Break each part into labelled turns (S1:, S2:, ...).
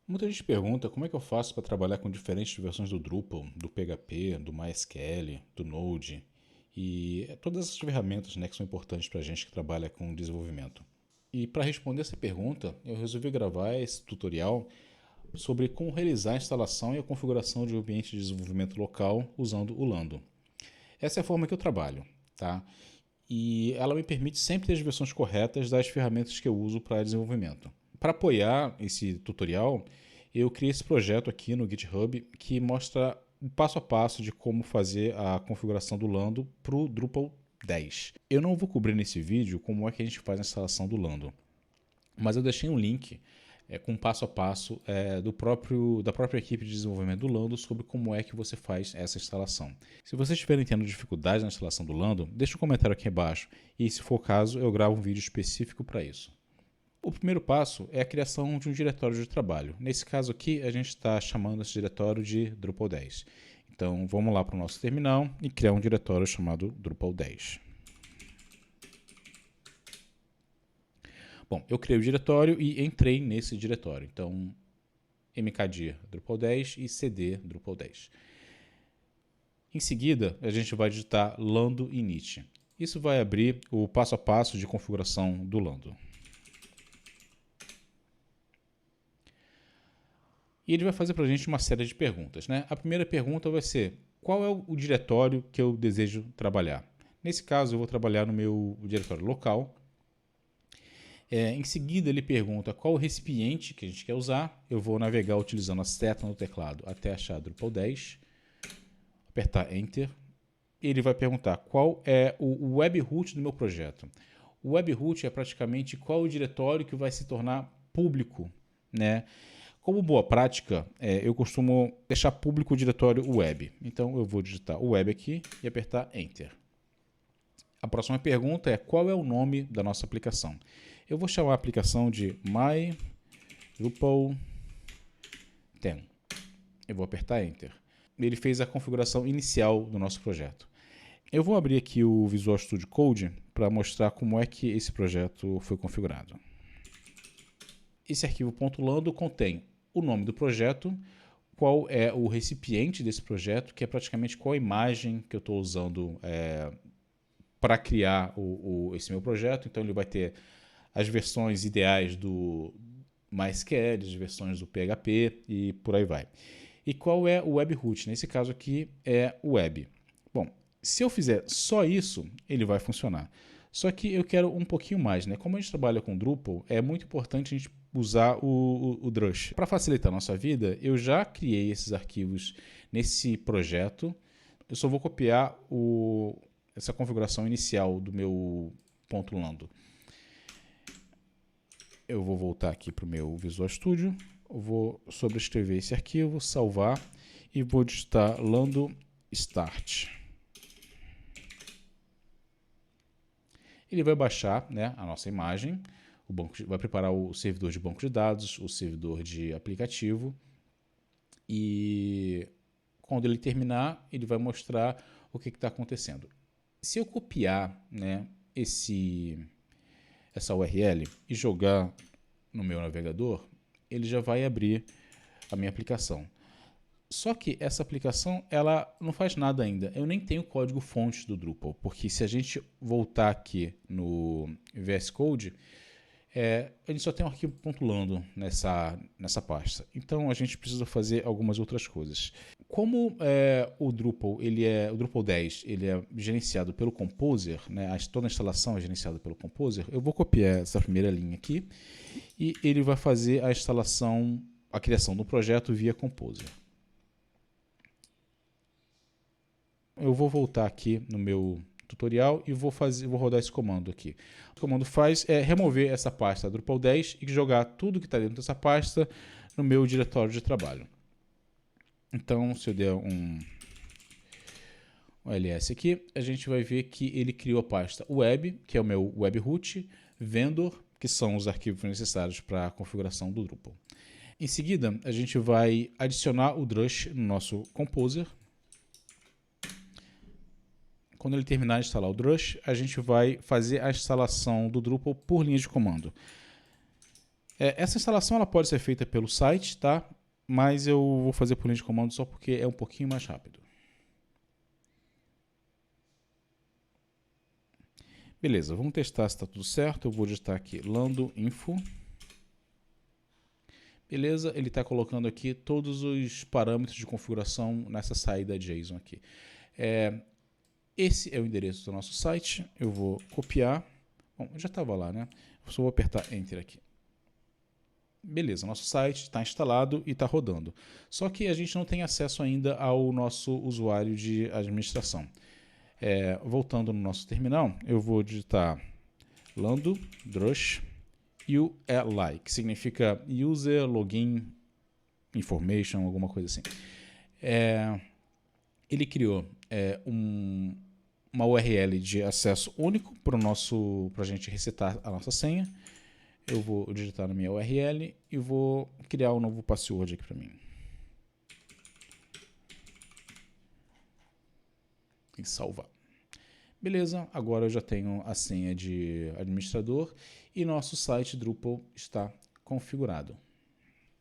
S1: Muita gente pergunta como é que eu faço para trabalhar com diferentes versões do Drupal, do PHP, do MySQL, do Node e todas essas ferramentas, né, que são importantes para a gente que trabalha com desenvolvimento. E para responder essa pergunta, eu resolvi gravar esse tutorial sobre como realizar a instalação e a configuração de um ambiente de desenvolvimento local usando o Lando. Essa é a forma que eu trabalho, tá? E ela me permite sempre ter as versões corretas das ferramentas que eu uso para desenvolvimento. Para apoiar esse tutorial, eu criei esse projeto aqui no GitHub que mostra o passo a passo de como fazer a configuração do Lando para o Drupal 10. Eu não vou cobrir nesse vídeo como é que a gente faz a instalação do Lando, mas eu deixei um link com passo a passo da própria equipe de desenvolvimento do Lando sobre como é que você faz essa instalação. Se vocês estiverem tendo dificuldade na instalação do Lando, deixe um comentário aqui embaixo e, se for o caso, eu gravo um vídeo específico para isso. O primeiro passo é a criação de um diretório de trabalho. Nesse caso aqui, a gente está chamando esse diretório de Drupal 10. Então, vamos lá para o nosso terminal e criar um diretório chamado Drupal 10. Bom, eu criei o diretório e entrei nesse diretório. Então, mkdir Drupal 10 e cd Drupal 10. Em seguida, a gente vai digitar lando init. Isso vai abrir o passo a passo de configuração do Lando. E ele vai fazer para a gente uma série de perguntas, né? A primeira pergunta vai ser: qual é o diretório que eu desejo trabalhar? Nesse caso, eu vou trabalhar no meu diretório local. Em seguida, ele pergunta qual o recipiente que a gente quer usar. Eu vou navegar utilizando a seta no teclado até achar Drupal 10. Apertar Enter. Ele vai perguntar qual é o webroot do meu projeto. O webroot é praticamente qual o diretório que vai se tornar público, né? Como boa prática, eu costumo deixar público o diretório web. Então eu vou digitar o web aqui e apertar Enter. A próxima pergunta é qual é o nome da nossa aplicação. Eu vou chamar a aplicação de My Drupal 10. Eu vou apertar Enter. Ele fez a configuração inicial do nosso projeto. Eu vou abrir aqui o Visual Studio Code para mostrar como é que esse projeto foi configurado. Esse arquivo .lando contém o nome do projeto, qual é o recipiente desse projeto, que é praticamente qual a imagem que eu estou usando para criar esse meu projeto. Então ele vai ter as versões ideais do MySQL, as versões do PHP e por aí vai. E qual é o webroot? Nesse caso aqui é o web. Bom, se eu fizer só isso, ele vai funcionar. Só que eu quero um pouquinho mais, né? Como a gente trabalha com Drupal, é muito importante a gente usar o Drush. Para facilitar a nossa vida, eu já criei esses arquivos nesse projeto. Eu só vou copiar essa configuração inicial do meu .lando. Eu vou voltar aqui para o meu Visual Studio, eu vou sobrescrever esse arquivo, salvar e vou digitar lando start. Ele vai baixar, né, a nossa imagem, vai preparar o servidor de banco de dados, o servidor de aplicativo, e quando ele terminar, ele vai mostrar o que está acontecendo. Se eu copiar, né, essa URL e jogar no meu navegador, ele já vai abrir a minha aplicação. Só que essa aplicação ela não faz nada ainda. Eu nem tenho código fonte do Drupal, porque se a gente voltar aqui no VS Code, a gente só tem um arquivo .lando nessa pasta. Então a gente precisa fazer algumas outras coisas. Como o Drupal, o Drupal 10 ele é gerenciado pelo Composer, né, toda a instalação é gerenciada pelo Composer, eu vou copiar essa primeira linha aqui e ele vai fazer a instalação, a criação do projeto via Composer. Eu vou voltar aqui no meu tutorial e vou rodar esse comando aqui. O comando faz é remover essa pasta Drupal 10 e jogar tudo que está dentro dessa pasta no meu diretório de trabalho. Então, se eu der um ls aqui, a gente vai ver que ele criou a pasta web, que é o meu webroot, vendor, que são os arquivos necessários para a configuração do Drupal. Em seguida, a gente vai adicionar o Drush no nosso Composer. Quando ele terminar de instalar o Drush, a gente vai fazer a instalação do Drupal por linha de comando. Essa instalação ela pode ser feita pelo site, tá? Mas eu vou fazer por linha de comando só porque é um pouquinho mais rápido. Beleza, vamos testar se está tudo certo. Eu vou digitar aqui lando info. Beleza, ele está colocando aqui todos os parâmetros de configuração nessa saída JSON aqui. Esse é o endereço do nosso site. Eu vou copiar. Bom, já estava lá, né? Eu só vou apertar Enter aqui. Beleza, nosso site está instalado e está rodando. Só que a gente não tem acesso ainda ao nosso usuário de administração. Voltando no nosso terminal, eu vou digitar lando drush ULI, que significa User Login Information, alguma coisa assim. Ele criou uma URL de acesso único para a gente resetar a nossa senha. Eu vou digitar na minha URL e vou criar um novo password aqui para mim. E salvar. Beleza, agora eu já tenho a senha de administrador e nosso site Drupal está configurado.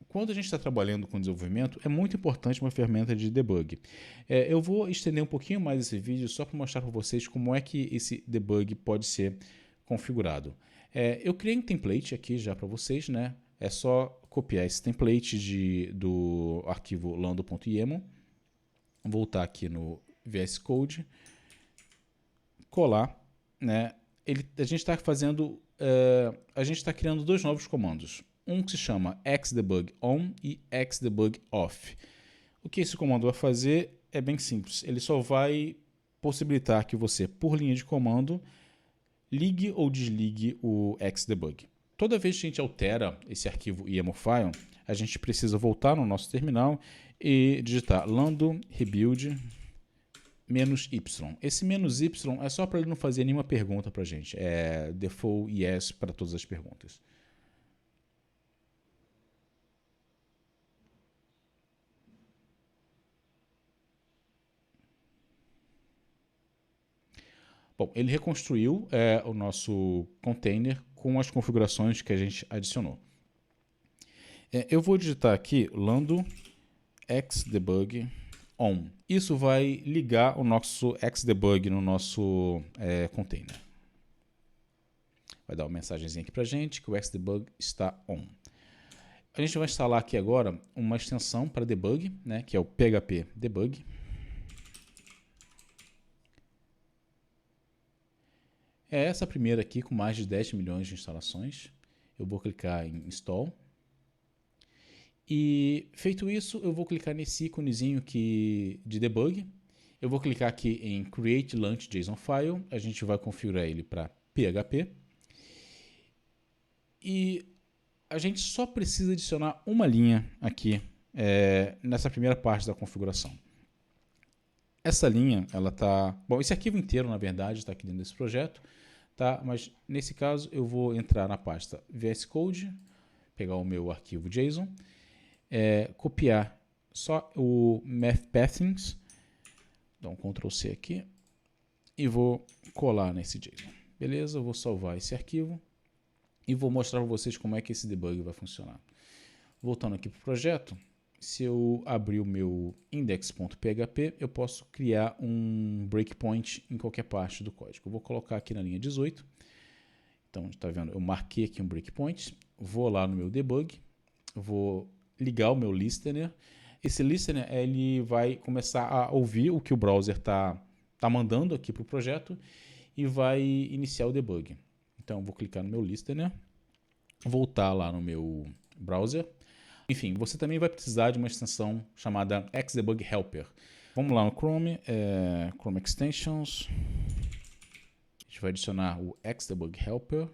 S1: Quando a gente está trabalhando com desenvolvimento, é muito importante uma ferramenta de debug. Eu vou estender um pouquinho mais esse vídeo só para mostrar para vocês como é que esse debug pode ser configurado. Eu criei um template aqui já para vocês, né? É só copiar esse template do arquivo lando.yaml, voltar aqui no VS Code, colar, né? A gente está fazendo, a gente está criando dois novos comandos. Um que se chama xdebug on e xdebug off. O que esse comando vai fazer é bem simples. Ele só vai possibilitar que você, por linha de comando, ligue ou desligue o xdebug. Toda vez que a gente altera esse arquivo YAML file, a gente precisa voltar no nosso terminal e digitar lando rebuild -y. Esse -y é só para ele não fazer nenhuma pergunta para a gente. É default yes para todas as perguntas. Bom, ele reconstruiu o nosso container com as configurações que a gente adicionou. Eu vou digitar aqui lando xdebug on. Isso vai ligar o nosso xdebug no nosso container. Vai dar uma mensagenzinha aqui para a gente que o xdebug está on. A gente vai instalar aqui agora uma extensão para debug, né, que é o PHP debug. É essa primeira aqui com mais de 10 milhões de instalações. Eu vou clicar em install. E feito isso, eu vou clicar nesse íconezinho aqui de debug. Eu vou clicar aqui em create launch JSON file. A gente vai configurar ele para PHP. E a gente só precisa adicionar uma linha aqui nessa primeira parte da configuração. Essa linha, ela tá... Bom, esse arquivo inteiro, na verdade, está aqui dentro desse projeto, tá? Mas nesse caso, eu vou entrar na pasta VS Code, pegar o meu arquivo JSON, copiar só o mathpathings, dá um Ctrl C aqui, e vou colar nesse JSON. Beleza? Eu vou salvar esse arquivo e vou mostrar para vocês como é que esse debug vai funcionar. Voltando aqui para o projeto, se eu abrir o meu index.php, eu posso criar um breakpoint em qualquer parte do código. Eu vou colocar aqui na linha 18. Então, está vendo? Eu marquei aqui um breakpoint. Vou lá no meu debug. Vou ligar o meu listener. Esse listener ele vai começar a ouvir o que o browser está mandando aqui para o projeto e vai iniciar o debug. Então, eu vou clicar no meu listener. Voltar lá no meu browser. Enfim, você também vai precisar de uma extensão chamada Xdebug Helper. Vamos lá no Chrome, Chrome Extensions. A gente vai adicionar o Xdebug Helper.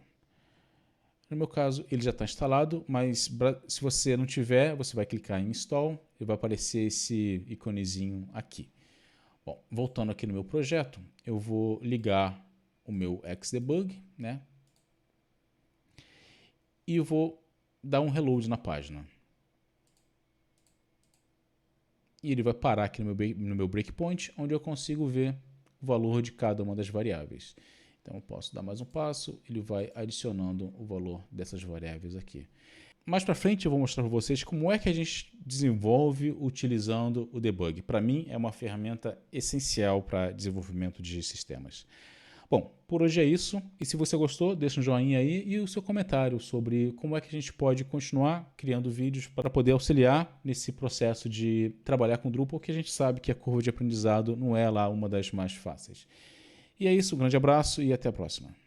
S1: No meu caso, ele já está instalado, mas se você não tiver, você vai clicar em Install e vai aparecer esse iconezinho aqui. Bom, voltando aqui no meu projeto, eu vou ligar o meu Xdebug, né? E eu vou dar um reload na página. E ele vai parar aqui no meu breakpoint, onde eu consigo ver o valor de cada uma das variáveis. Então eu posso dar mais um passo, ele vai adicionando o valor dessas variáveis aqui. Mais para frente eu vou mostrar para vocês como é que a gente desenvolve utilizando o debug. Para mim é uma ferramenta essencial para desenvolvimento de sistemas. Bom, por hoje é isso. E se você gostou, deixa um joinha aí e o seu comentário sobre como é que a gente pode continuar criando vídeos para poder auxiliar nesse processo de trabalhar com Drupal, que a gente sabe que a curva de aprendizado não é lá uma das mais fáceis. E é isso, um grande abraço e até a próxima.